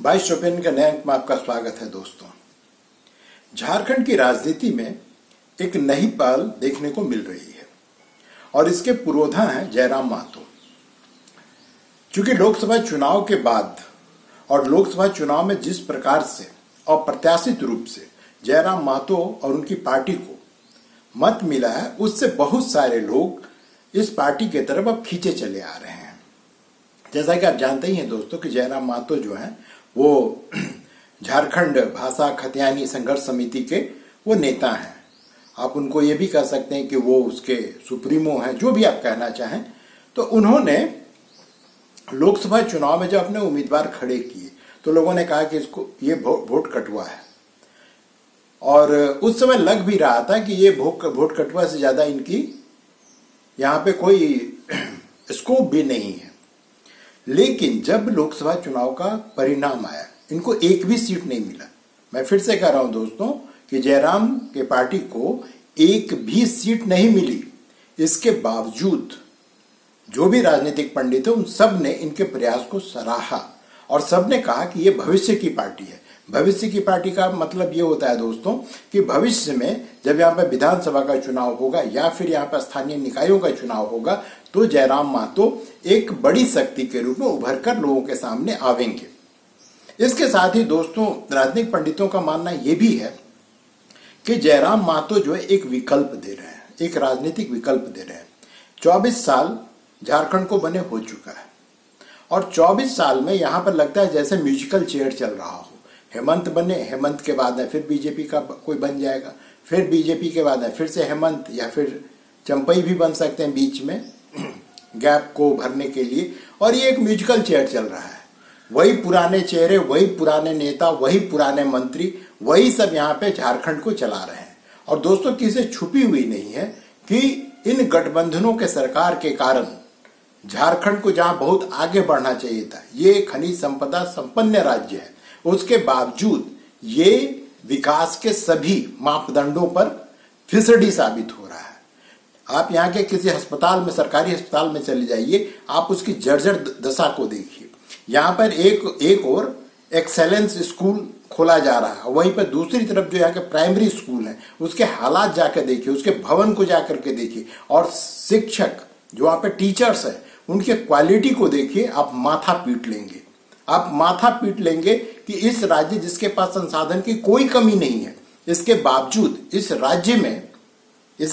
22 रुपये का नए अंक में आपका स्वागत है दोस्तों। झारखंड की राजनीति में एक नई पहल देखने को मिल रही है और इसके पुरोधा हैं जयराम महतो। चूंकि लोकसभा चुनाव के बाद और लोकसभा चुनाव में जिस प्रकार से अप्रत्याशित रूप से जयराम महतो और उनकी पार्टी को मत मिला है, उससे बहुत सारे लोग इस पार्टी की तरफ अब खींचे चले आ रहे हैं। जैसा कि आप जानते ही हैं दोस्तों कि जयराम महतो जो हैं वो झारखंड भाषा खतियानी संघर्ष समिति के वो नेता हैं। आप उनको ये भी कह सकते हैं कि वो उसके सुप्रीमो हैं, जो भी आप कहना चाहें। तो उन्होंने लोकसभा चुनाव में जब अपने उम्मीदवार खड़े किए तो लोगों ने कहा कि इसको ये वोट कटुआ है, और उस समय लग भी रहा था कि ये वोट कटुआ से ज्यादा इनकी यहाँ पे कोई स्कोप भी नहीं है। लेकिन जब लोकसभा चुनाव का परिणाम आया, इनको एक भी सीट नहीं मिला। मैं फिर से कह रहा हूं दोस्तों कि जयराम के पार्टी को एक भी सीट नहीं मिली। इसके बावजूद जो भी राजनीतिक पंडित है उन सब ने इनके प्रयास को सराहा और सब ने कहा कि ये भविष्य की पार्टी है। भविष्य की पार्टी का मतलब ये होता है दोस्तों कि भविष्य में जब यहाँ पर विधानसभा का चुनाव होगा या फिर यहाँ पर स्थानीय निकायों का चुनाव होगा तो जयराम महतो एक बड़ी शक्ति के रूप में उभर कर लोगों के सामने आवेंगे। इसके साथ ही दोस्तों राजनीतिक पंडितों का मानना यह भी है कि जयराम महतो जो है एक विकल्प दे रहे हैं, एक राजनीतिक विकल्प दे रहे हैं। 24 साल झारखंड को बने हो चुका है और 24 साल में यहाँ पर लगता है जैसे म्यूजिकल चेयर चल रहा हो। हेमंत बने, हेमंत के बाद में फिर बीजेपी का कोई बन जाएगा, फिर बीजेपी के बाद में फिर से हेमंत या फिर चंपई भी बन सकते हैं बीच में गैप को भरने के लिए। और ये एक म्यूजिकल चेयर चल रहा है। वही पुराने चेहरे, वही पुराने नेता, वही पुराने मंत्री, वही सब यहाँ पे झारखंड को चला रहे हैं। और दोस्तों किसी छुपी हुई नहीं है कि इन गठबंधनों के सरकार के कारण झारखंड को जहां बहुत आगे बढ़ना चाहिए था, ये खनिज संपदा संपन्न राज्य है, उसके बावजूद ये विकास के सभी मापदंडों पर फिसडी साबित हो रहा है। आप यहाँ के किसी अस्पताल में, सरकारी अस्पताल में चले जाइए, आप उसकी जर्जर दशा को देखिए। यहाँ पर एक और एक्सेलेंस स्कूल खोला जा रहा है, वहीं पर दूसरी तरफ जो यहाँ के प्राइमरी स्कूल हैं उसके हालात जाकर देखिए, उसके भवन को जाकर के देखिए, और शिक्षक जो वहाँ पे टीचर्स हैं उनके क्वालिटी को देखिए। आप माथा पीट लेंगे, आप माथा पीट लेंगे कि इस राज्य जिसके पास संसाधन की कोई कमी नहीं है, इसके बावजूद इस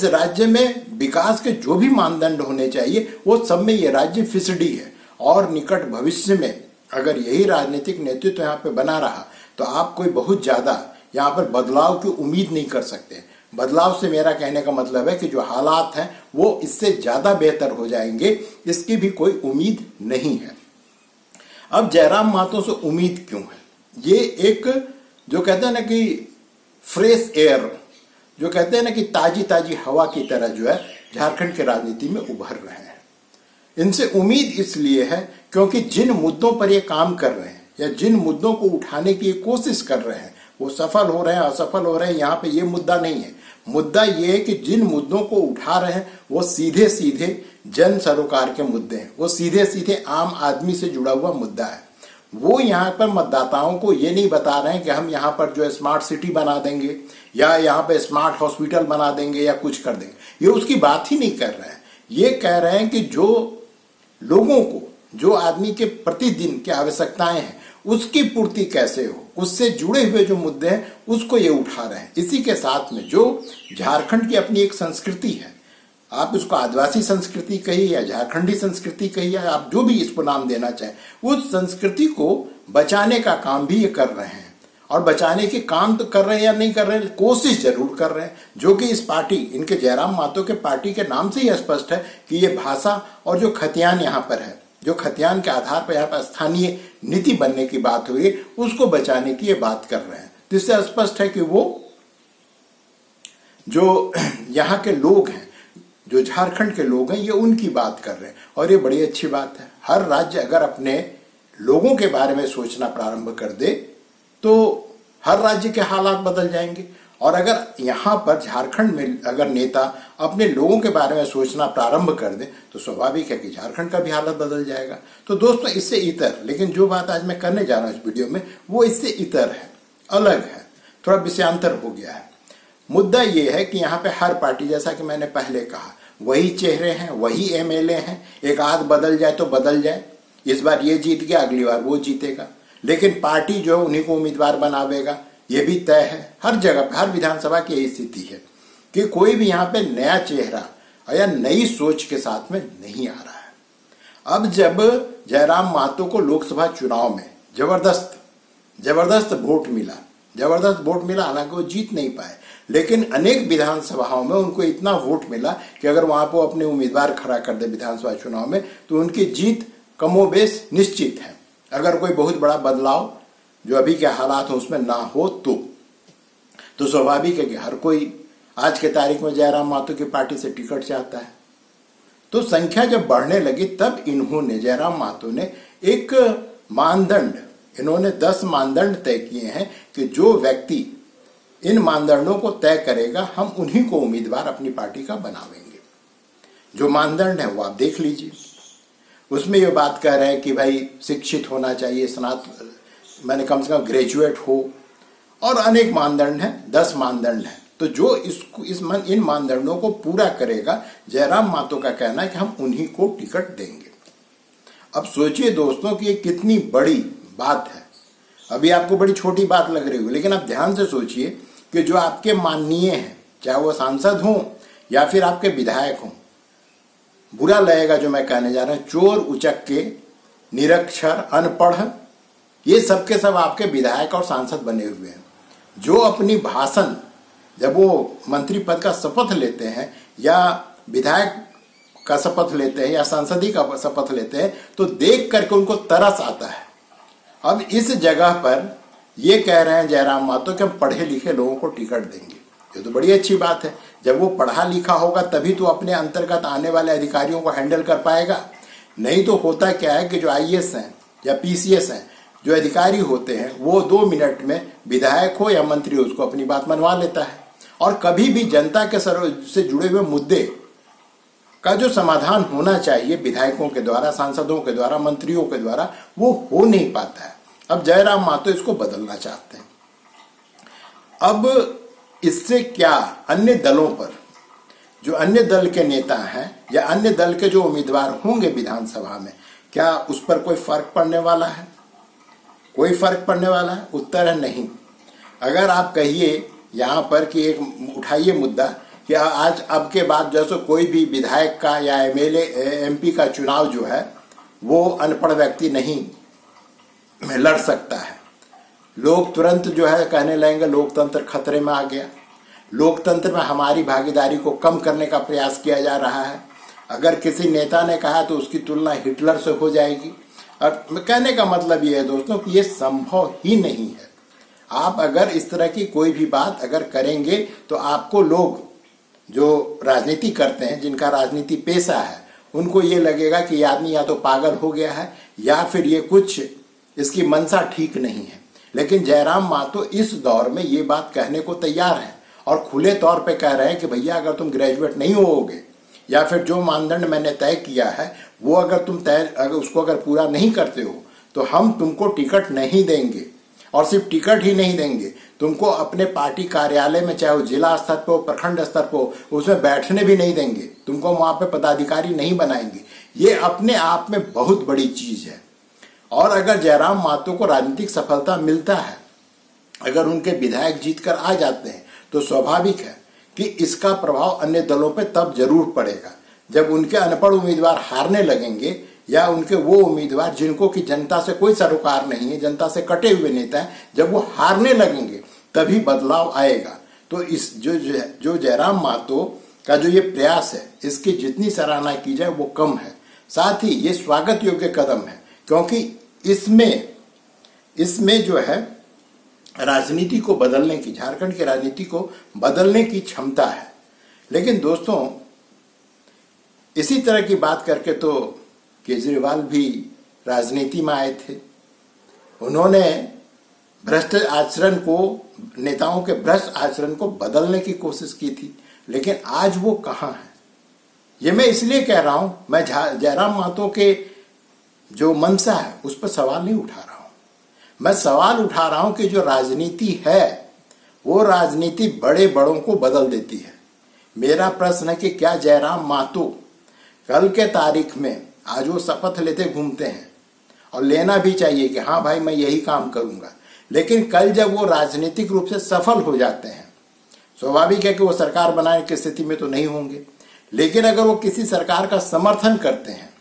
राज्य में विकास के जो भी मानदंड होने चाहिए वो सब में ये राज्य फिसडी है। और निकट भविष्य में अगर यही राजनीतिक नेतृत्व यहाँ पे बना रहा तो आप कोई बहुत ज्यादा यहाँ पर बदलाव की उम्मीद नहीं कर सकते। बदलाव से मेरा कहने का मतलब है कि जो हालात हैं वो इससे ज्यादा बेहतर हो जाएंगे, इसकी भी कोई उम्मीद नहीं है। अब जयराम महतो से उम्मीद क्यों है? ये एक जो कहते हैं ना कि फ्रेश एयर, जो कहते हैं ना कि ताजी ताजी हवा की तरह जो है झारखंड के राजनीति में उभर रहे हैं। इनसे उम्मीद इसलिए है क्योंकि जिन मुद्दों पर ये काम कर रहे हैं या जिन मुद्दों को उठाने की कोशिश कर रहे हैं वो सफल हो रहे हैं, असफल हो रहे हैं, यहाँ पे ये मुद्दा नहीं है। मुद्दा ये है कि जिन मुद्दों को उठा रहे हैं वो सीधे सीधे जन सरोकार के मुद्दे हैं, वो सीधे सीधे आम आदमी से जुड़ा हुआ मुद्दा है। वो यहाँ पर मतदाताओं को ये नहीं बता रहे हैं कि हम यहाँ पर जो है स्मार्ट सिटी बना देंगे या यहाँ पे स्मार्ट हॉस्पिटल बना देंगे या कुछ कर देंगे, ये उसकी बात ही नहीं कर रहे हैं। ये कह रहे हैं कि जो लोगों को, जो आदमी के प्रतिदिन की आवश्यकताएं हैं उसकी पूर्ति कैसे हो, उससे जुड़े हुए जो मुद्दे हैं उसको ये उठा रहे हैं। इसी के साथ में जो झारखंड की अपनी एक संस्कृति है, आप उसको आदिवासी संस्कृति कहिए या झारखंडी संस्कृति कहिए, आप जो भी इसको नाम देना चाहें, उस संस्कृति को बचाने का काम भी ये कर रहे हैं। और बचाने के काम तो कर रहे हैं या नहीं कर रहे हैं, कोशिश जरूर कर रहे हैं, जो कि इस पार्टी, इनके जयराम महतो के पार्टी के नाम से ही स्पष्ट है कि ये भाषा और जो खतियान यहाँ पर है, जो खतियान के आधार पर यहाँ पर स्थानीय नीति बनने की बात हुई है, उसको बचाने की ये बात कर रहे हैं। जिससे स्पष्ट है कि वो जो यहाँ के लोग हैं, जो झारखंड के लोग हैं, ये उनकी बात कर रहे हैं। और ये बड़ी अच्छी बात है। हर राज्य अगर अपने लोगों के बारे में सोचना प्रारंभ कर दे तो हर राज्य के हालात बदल जाएंगे और अगर यहाँ पर झारखंड में अगर नेता अपने लोगों के बारे में सोचना प्रारंभ कर दे तो स्वाभाविक है कि झारखंड का भी हालत बदल जाएगा। तो दोस्तों इससे इतर, लेकिन जो बात आज मैं करने जा रहा हूँ इस वीडियो में वो इससे इतर है, अलग है, थोड़ा विषयांतर हो गया है। मुद्दा ये है कि यहाँ पे हर पार्टी, जैसा कि मैंने पहले कहा, वही चेहरे हैं, वही एमएलए हैं, एक आध बदल जाए तो बदल जाए, इस बार ये जीत गया अगली बार वो जीतेगा, लेकिन पार्टी जो है उन्हीं को उम्मीदवार बनावेगा, ये भी तय है। हर जगह पे, हर विधानसभा की यही स्थिति है कि कोई भी यहाँ पे नया चेहरा या नई सोच के साथ में नहीं आ रहा है। अब जब जयराम महतो को लोकसभा चुनाव में जबरदस्त वोट मिला, हालांकि वो जीत नहीं पाए, लेकिन अनेक विधानसभाओं में उनको इतना वोट मिला कि अगर वहां पर अपने उम्मीदवार खड़ा कर दे विधानसभा चुनाव में तो उनकी जीत कमोबेश निश्चित है, अगर कोई बहुत बड़ा बदलाव जो अभी के हालात हो उसमें ना हो तो स्वाभाविक है कि हर कोई आज के तारीख में जयराम महतो की पार्टी से टिकट चाहता है। तो संख्या जब बढ़ने लगी तब जयराम महतो ने एक मानदंड, इन्होंने 10 मानदंड तय किए हैं कि जो व्यक्ति इन मानदंडों को तय करेगा हम उन्हीं को उम्मीदवार अपनी पार्टी का बनावेंगे। जो मानदंड है वो आप देख लीजिए। उसमें ये बात कह रहे हैं कि भाई शिक्षित होना चाहिए, मैंने कम से कम ग्रेजुएट हो, और अनेक मानदंड हैं, 10 मानदंड हैं। तो जो इन मानदंडों को पूरा करेगा, जयराम महतो का कहना है कि हम उन्हीं को टिकट देंगे। अब सोचिए दोस्तों कि ये कितनी बड़ी बात है। अभी आपको बड़ी छोटी बात लग रही हो, लेकिन आप ध्यान से सोचिए कि जो आपके माननीय हैं, चाहे वो सांसद हों या फिर आपके विधायक हों, बुरा लगेगा जो मैं कहने जा रहा हूं, चोर उचक्के, निरक्षर, अनपढ़, ये सब के सब आपके विधायक और सांसद बने हुए हैं, जो अपनी भाषण जब वो मंत्री पद का शपथ लेते हैं या विधायक का शपथ लेते हैं या सांसदी का शपथ लेते हैं तो देख करके उनको तरस आता है। अब इस जगह पर ये कह रहे हैं जयराम महतो कि हम पढ़े लिखे लोगों को टिकट देंगे, ये तो बड़ी अच्छी बात है। जब वो पढ़ा लिखा होगा तभी तो अपने अंतर्गत आने वाले अधिकारियों को हैंडल कर पाएगा। नहीं तो होता क्या है कि जो आईएएस हैं या पीसीएस हैं, जो अधिकारी होते हैं, वो 2 मिनट में विधायक हो या मंत्री हो उसको अपनी बात मनवा लेता है, और कभी भी जनता के से जुड़े हुए मुद्दे का जो समाधान होना चाहिए विधायकों के द्वारा, सांसदों के द्वारा, मंत्रियों के द्वारा, वो हो नहीं पाता है। अब जयराम महतो इसको बदलना चाहते हैं। अब इससे क्या अन्य दलों पर, जो अन्य दल के नेता हैं या अन्य दल के जो उम्मीदवार होंगे विधानसभा में, क्या उस पर कोई फर्क पड़ने वाला है? कोई फर्क पड़ने वाला है? उत्तर है नहीं। अगर आप कहिए यहाँ पर कि एक उठाइए मुद्दा कि आज अब के बाद जैसे कोई भी विधायक का या एमएलए एमपी का चुनाव जो है वो अनपढ़ व्यक्ति नहीं लड़ सकता है, लोग तुरंत जो है कहने लगेंगे लोकतंत्र खतरे में आ गया, लोकतंत्र में हमारी भागीदारी को कम करने का प्रयास किया जा रहा है। अगर किसी नेता ने कहा तो उसकी तुलना हिटलर से हो जाएगी। और कहने का मतलब ये है दोस्तों कि ये संभव ही नहीं है। आप अगर इस तरह की कोई भी बात अगर करेंगे तो आपको लोग जो राजनीति करते हैं, जिनका राजनीति पेशा है, उनको ये लगेगा कि ये आदमी या तो पागल हो गया है या फिर ये कुछ इसकी मंशा ठीक नहीं है। लेकिन जयराम महतो इस दौर में ये बात कहने को तैयार है और खुले तौर पे कह रहे हैं कि भैया अगर तुम ग्रेजुएट नहीं होगे या फिर जो मानदंड मैंने तय किया है वो अगर तुम उसको अगर पूरा नहीं करते हो तो हम तुमको टिकट नहीं देंगे। और सिर्फ टिकट ही नहीं देंगे, तुमको अपने पार्टी कार्यालय में, चाहे वो जिला स्तर पर हो, प्रखंड स्तर पर हो, उसमें बैठने भी नहीं देंगे, तुमको वहां पे पदाधिकारी नहीं बनाएंगे। ये अपने आप में बहुत बड़ी चीज है। और अगर जयराम महतो को राजनीतिक सफलता मिलता है, अगर उनके विधायक जीतकर आ जाते हैं, तो स्वाभाविक है कि इसका प्रभाव अन्य दलों पे तब जरूर पड़ेगा जब उनके अनपढ़ उम्मीदवार हारने लगेंगे या उनके वो उम्मीदवार जिनको कि जनता से कोई सरोकार नहीं है, जनता से कटे हुए नेता हैं, जब वो हारने लगेंगे तभी बदलाव आएगा। तो इस जो जयराम महतो का जो ये प्रयास है, इसकी जितनी सराहना की जाए वो कम है। साथ ही ये स्वागत योग्य कदम है, क्योंकि इसमें जो है राजनीति को बदलने की, झारखंड की राजनीति को बदलने की क्षमता है। लेकिन दोस्तों, इसी तरह की बात करके तो केजरीवाल भी राजनीति में आए थे। उन्होंने भ्रष्ट आचरण को, नेताओं के भ्रष्ट आचरण को बदलने की कोशिश की थी, लेकिन आज वो कहां है। ये मैं इसलिए कह रहा हूं, मैं जयराम महतो के जो मंशा है उस पर सवाल नहीं उठा रहा हूं। मैं सवाल उठा रहा हूं कि जो राजनीति है वो राजनीति बड़े बड़ों को बदल देती है। मेरा प्रश्न है कि क्या जयराम महतो कल के तारीख में, आज वो शपथ लेते घूमते हैं और लेना भी चाहिए कि हाँ भाई मैं यही काम करूंगा, लेकिन कल जब वो राजनीतिक रूप से सफल हो जाते हैं, स्वाभाविक है कि वो सरकार बनाने की स्थिति में तो नहीं होंगे, लेकिन अगर वो किसी सरकार का समर्थन करते हैं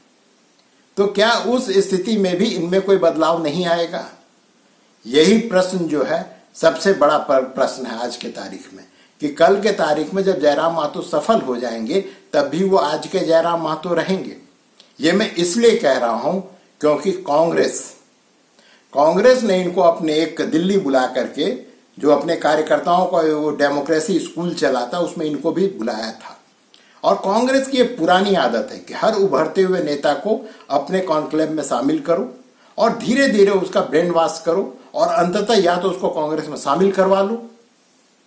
तो क्या उस स्थिति में भी इनमें कोई बदलाव नहीं आएगा। यही प्रश्न जो है सबसे बड़ा प्रश्न है आज के तारीख में, कि कल के तारीख में जब जयराम महतो सफल हो जाएंगे तब भी वो आज के जयराम महतो रहेंगे। ये मैं इसलिए कह रहा हूं क्योंकि कांग्रेस ने इनको अपने एक दिल्ली बुला करके, जो अपने कार्यकर्ताओं का वो डेमोक्रेसी स्कूल चलाता उसमें इनको भी बुलाया था। और कांग्रेस की ये पुरानी आदत है कि हर उभरते हुए नेता को अपने कॉन्क्लेव में शामिल करो और धीरे धीरे उसका ब्रेन वॉश करो और अंततः या तो उसको कांग्रेस में शामिल करवा लो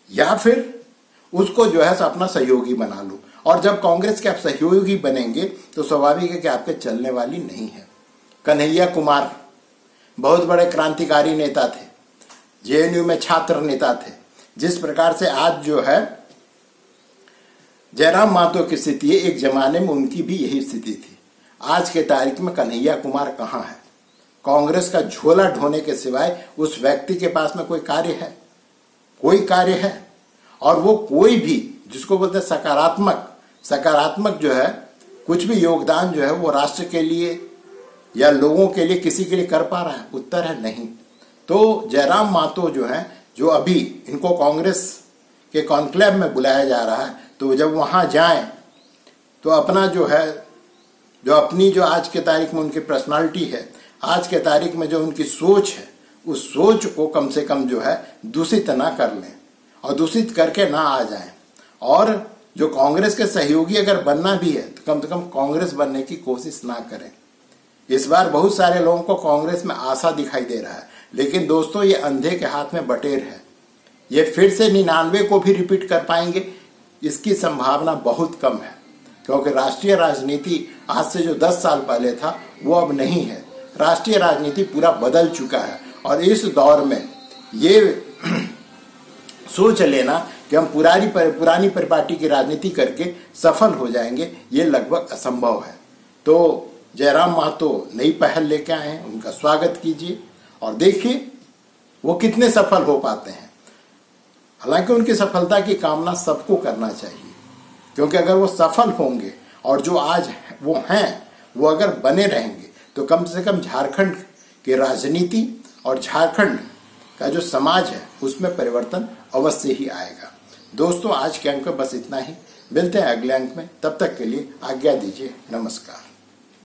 या फिर उसको जो है अपना सहयोगी बना लो। और जब कांग्रेस के आप सहयोगी बनेंगे तो स्वाभाविक है कि आपके चलने वाली नहीं है। कन्हैया कुमार बहुत बड़े क्रांतिकारी नेता थे, जेएनयू में छात्र नेता थे। जिस प्रकार से आज जो है जयराम महतो की स्थिति है, एक जमाने में उनकी भी यही स्थिति थी। आज के तारीख में कन्हैया कुमार कहां है। कांग्रेस का झोला ढोने के सिवाय उस व्यक्ति के पास में कोई कार्य है? कोई कार्य है? और वो कोई भी जिसको बोलते हैं सकारात्मक जो है कुछ भी योगदान जो है वो राष्ट्र के लिए या लोगों के लिए, किसी के लिए कर पा रहा है? उत्तर है नहीं। तो जयराम महतो जो है, जो अभी इनको कांग्रेस के कॉन्क्लेव में बुलाया जा रहा है, तो जब वहां जाएं तो अपना जो है, जो अपनी जो आज के तारीख में उनकी पर्सनालिटी है, आज के तारीख में जो उनकी सोच है, उस सोच को कम से कम जो है दूषित ना कर लें और दूषित करके ना आ जाएं। और जो कांग्रेस के सहयोगी अगर बनना भी है तो कम से कम कांग्रेस बनने की कोशिश ना करें। इस बार बहुत सारे लोगों को कांग्रेस में आशा दिखाई दे रहा है, लेकिन दोस्तों ये अंधे के हाथ में बटेर है। ये फिर से 99 को भी रिपीट कर पाएंगे, इसकी संभावना बहुत कम है, क्योंकि राष्ट्रीय राजनीति आज से जो 10 साल पहले था वो अब नहीं है। राष्ट्रीय राजनीति पूरा बदल चुका है और इस दौर में ये सोच लेना कि हम पुरानी परिपाटी की राजनीति करके सफल हो जाएंगे, ये लगभग असंभव है। तो जयराम महतो नई पहल लेके आए हैं, उनका स्वागत कीजिए और देखिए वो कितने सफल हो पाते हैं। हालांकि उनकी सफलता की कामना सबको करना चाहिए, क्योंकि अगर वो सफल होंगे और जो आज वो हैं वो अगर बने रहेंगे तो कम से कम झारखंड की राजनीति और झारखंड का जो समाज है उसमें परिवर्तन अवश्य ही आएगा। दोस्तों आज के अंक में बस इतना ही, मिलते हैं अगले अंक में, तब तक के लिए आज्ञा दीजिए, नमस्कार।